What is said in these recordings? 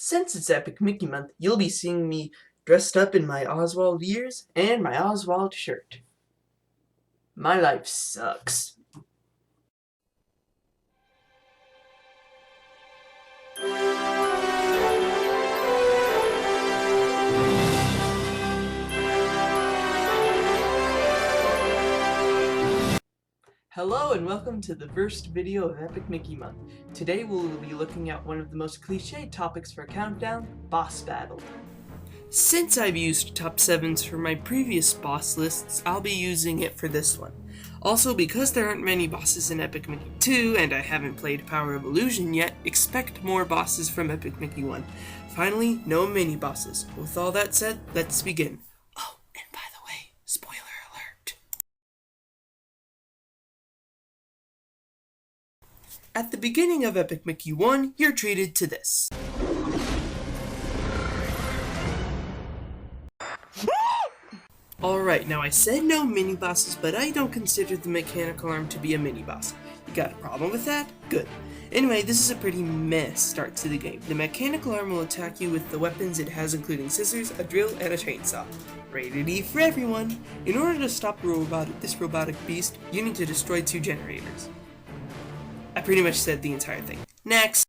Since it's Epic Mickey Month, you'll be seeing me dressed up in my Oswald ears and my Oswald shirt. My life sucks. Hello and welcome to the first video of Epic Mickey Month. Today we'll be looking at one of the most cliched topics for Countdown, boss battle. Since I've used top 7s for my previous boss lists, I'll be using it for this one. Also, because there aren't many bosses in Epic Mickey 2 and I haven't played Power of Illusion yet, expect more bosses from Epic Mickey 1. Finally, no mini bosses. With all that said, let's begin. Oh, and by the way, spoiler alert. At the beginning of Epic Mickey 1, you're treated to this. Alright, now I said no mini-bosses, but I don't consider the mechanical arm to be a mini-boss. You got a problem with that? Good. Anyway, this is a pretty meh start to the game. The mechanical arm will attack you with the weapons it has, including scissors, a drill, and a chainsaw. Rated E for everyone! In order to stop this robotic beast, you need to destroy 2 generators. I pretty much said the entire thing. Next!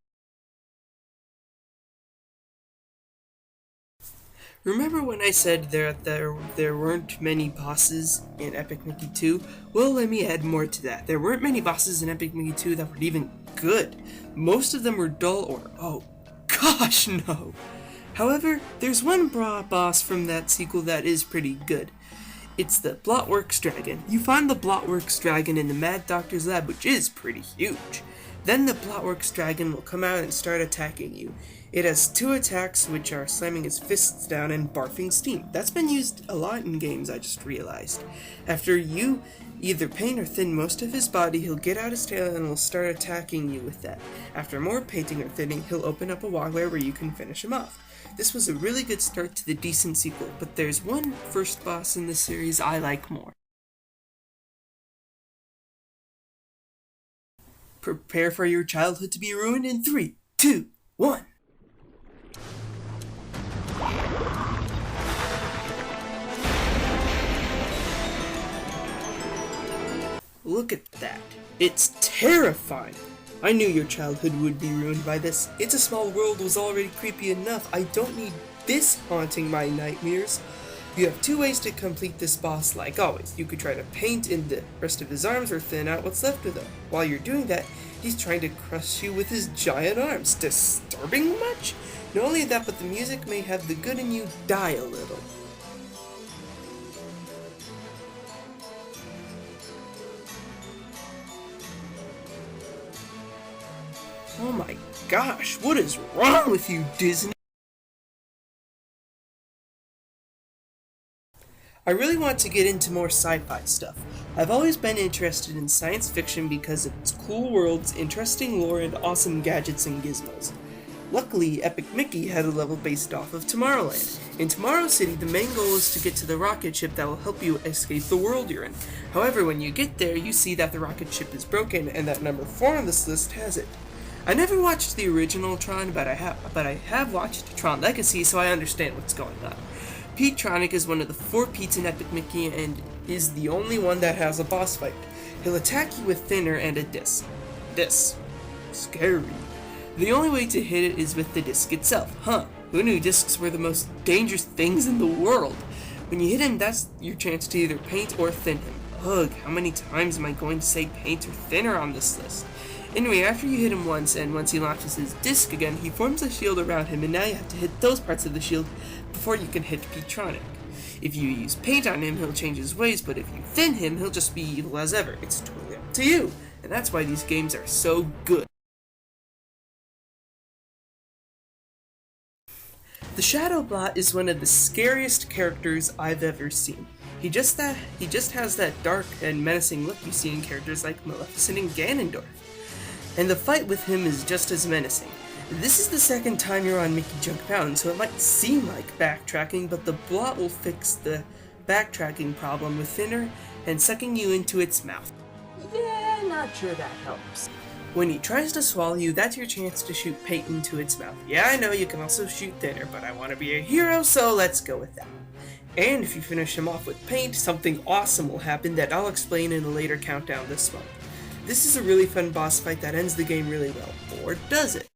Remember when I said there weren't many bosses in Epic Mickey 2? Well, let me add more to that. There weren't many bosses in Epic Mickey 2 that were even good. Most of them were dull or, oh gosh, no. However, there's one boss from that sequel that is pretty good. It's the Blot Dragon. You find the Blot Dragon in the Mad Doctor's lab, which is pretty huge. Then the Blot Dragon will come out and start attacking you. It has 2 attacks, which are slamming its fists down and barfing steam. That's been used a lot in games, I just realized. After you either paint or thin most of his body, he'll get out his tail and will start attacking you with that. After more painting or thinning, he'll open up a walkway where you can finish him off. This was a really good start to the decent sequel, but there's one first boss in the series I like more. Prepare for your childhood to be ruined in 3, 2, 1. Look at that. It's terrifying. I knew your childhood would be ruined by this. It's a Small World was already creepy enough. I don't need this haunting my nightmares. You have 2 ways to complete this boss like always. You could try to paint in the rest of his arms or thin out what's left of them. While you're doing that, he's trying to crush you with his giant arms. Disturbing much? Not only that, but the music may have the good in you die a little. Oh my gosh, what is wrong with you, Disney? I really want to get into more sci-fi stuff. I've always been interested in science fiction because of its cool worlds, interesting lore, and awesome gadgets and gizmos. Luckily, Epic Mickey had a level based off of Tomorrowland. In Tomorrow City, the main goal is to get to the rocket ship that will help you escape the world you're in. However, when you get there, you see that the rocket ship is broken and that number 4 on this list has it. I never watched the original Tron, but I have watched Tron Legacy, so I understand what's going on. Pete-tronic is one of the 4 Petes in Epic Mickey and is the only one that has a boss fight. He'll attack you with thinner and a disc. Scary. The only way to hit it is with the disc itself. Huh, who knew discs were the most dangerous things in the world? When you hit him, that's your chance to either paint or thin him. Ugh, how many times am I going to say paint or thinner on this list? Anyway, after you hit him once, and once he launches his disc again, he forms a shield around him, and now you have to hit those parts of the shield before you can hit Pete-tronic. If you use paint on him, he'll change his ways, but if you thin him, he'll just be evil as ever. It's totally up to you, and that's why these games are so good. The Shadow Blot is one of the scariest characters I've ever seen. He just has that dark and menacing look you see in characters like Maleficent and Ganondorf. And the fight with him is just as menacing. This is the second time you're on Mickey Junk Mountain, so it might seem like backtracking, but the Blot will fix the backtracking problem with thinner and sucking you into its mouth. Yeah, not sure that helps. When he tries to swallow you, that's your chance to shoot paint into its mouth. Yeah, I know you can also shoot thinner, but I want to be a hero, so let's go with that. And if you finish him off with paint, something awesome will happen that I'll explain in a later countdown this month. This is a really fun boss fight that ends the game really well, or does it?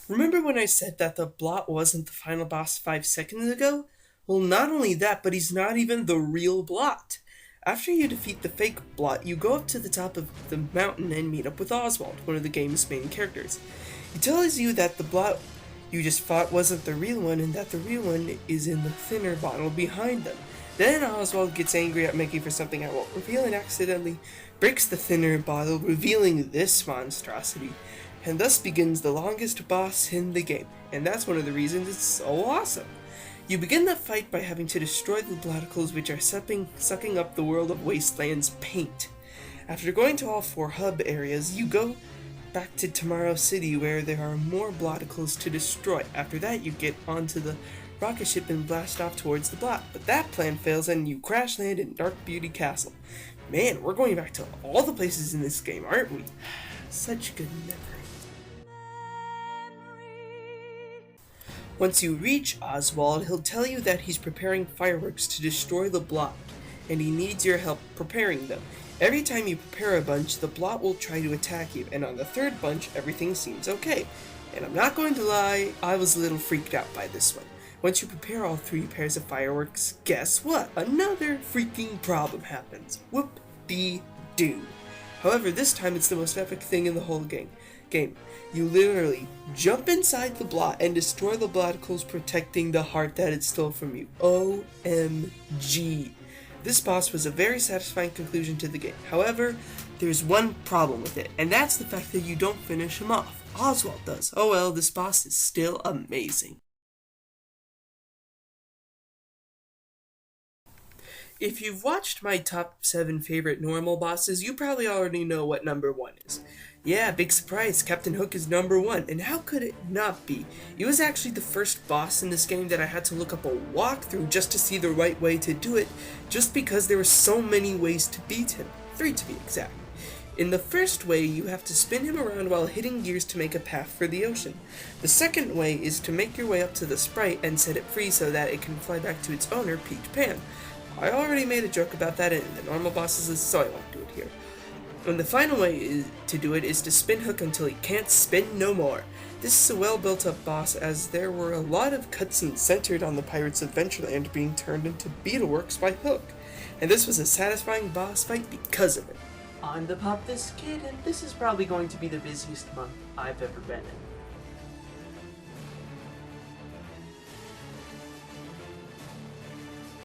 Remember when I said that the Blot wasn't the final boss 5 seconds ago? Well, not only that, but he's not even the real Blot. After you defeat the fake Blot, you go up to the top of the mountain and meet up with Oswald, one of the game's main characters. He tells you that the Blot you just fought wasn't the real one and that the real one is in the thinner bottle behind them. Then Oswald gets angry at Mickey for something I won't reveal and accidentally breaks the thinner bottle, revealing this monstrosity. And thus begins the longest boss in the game, and that's one of the reasons it's so awesome. You begin the fight by having to destroy the Bloticles, which are sucking up the World of Wasteland's paint. After going to all 4 hub areas, you go back to Tomorrow City where there are more Bloticles to destroy. After that, you get onto the rocket ship and blast off towards the Blot, but that plan fails and you crash land in Dark Beauty Castle. Man, we're going back to all the places in this game, aren't we? Such good memories. Once you reach Oswald, he'll tell you that he's preparing fireworks to destroy the Blot, and he needs your help preparing them. Every time you prepare a bunch, the Blot will try to attack you, and on the 3rd bunch, everything seems okay. And I'm not going to lie, I was a little freaked out by this one. Once you prepare all 3 pairs of fireworks, guess what? Another freaking problem happens. Whoop-dee-doo. However, this time it's the most epic thing in the whole game. You literally jump inside the Blot and destroy the Bloticles, protecting the heart that it stole from you. OMG. This boss was a very satisfying conclusion to the game. However, there's one problem with it, and that's the fact that you don't finish him off. Oswald does. Oh well, this boss is still amazing. If you've watched my top 7 favorite normal bosses, you probably already know what number 1 is. Yeah, big surprise, Captain Hook is number 1, and how could it not be? He was actually the first boss in this game that I had to look up a walkthrough just to see the right way to do it, just because there were so many ways to beat him. 3 to be exact. In the first way, you have to spin him around while hitting gears to make a path for the ocean. The second way is to make your way up to the sprite and set it free so that it can fly back to its owner, Peach Pan. I already made a joke about that in the normal bosses list, so I won't do it here. And the final way to do it is to spin Hook until he can't spin no more. This is a well built up boss, as there were a lot of cutscenes centered on the Pirates of Ventureland being turned into beetleworks by Hook, and this was a satisfying boss fight because of it. I'm the Pop This Kid, and this is probably going to be the busiest month I've ever been in.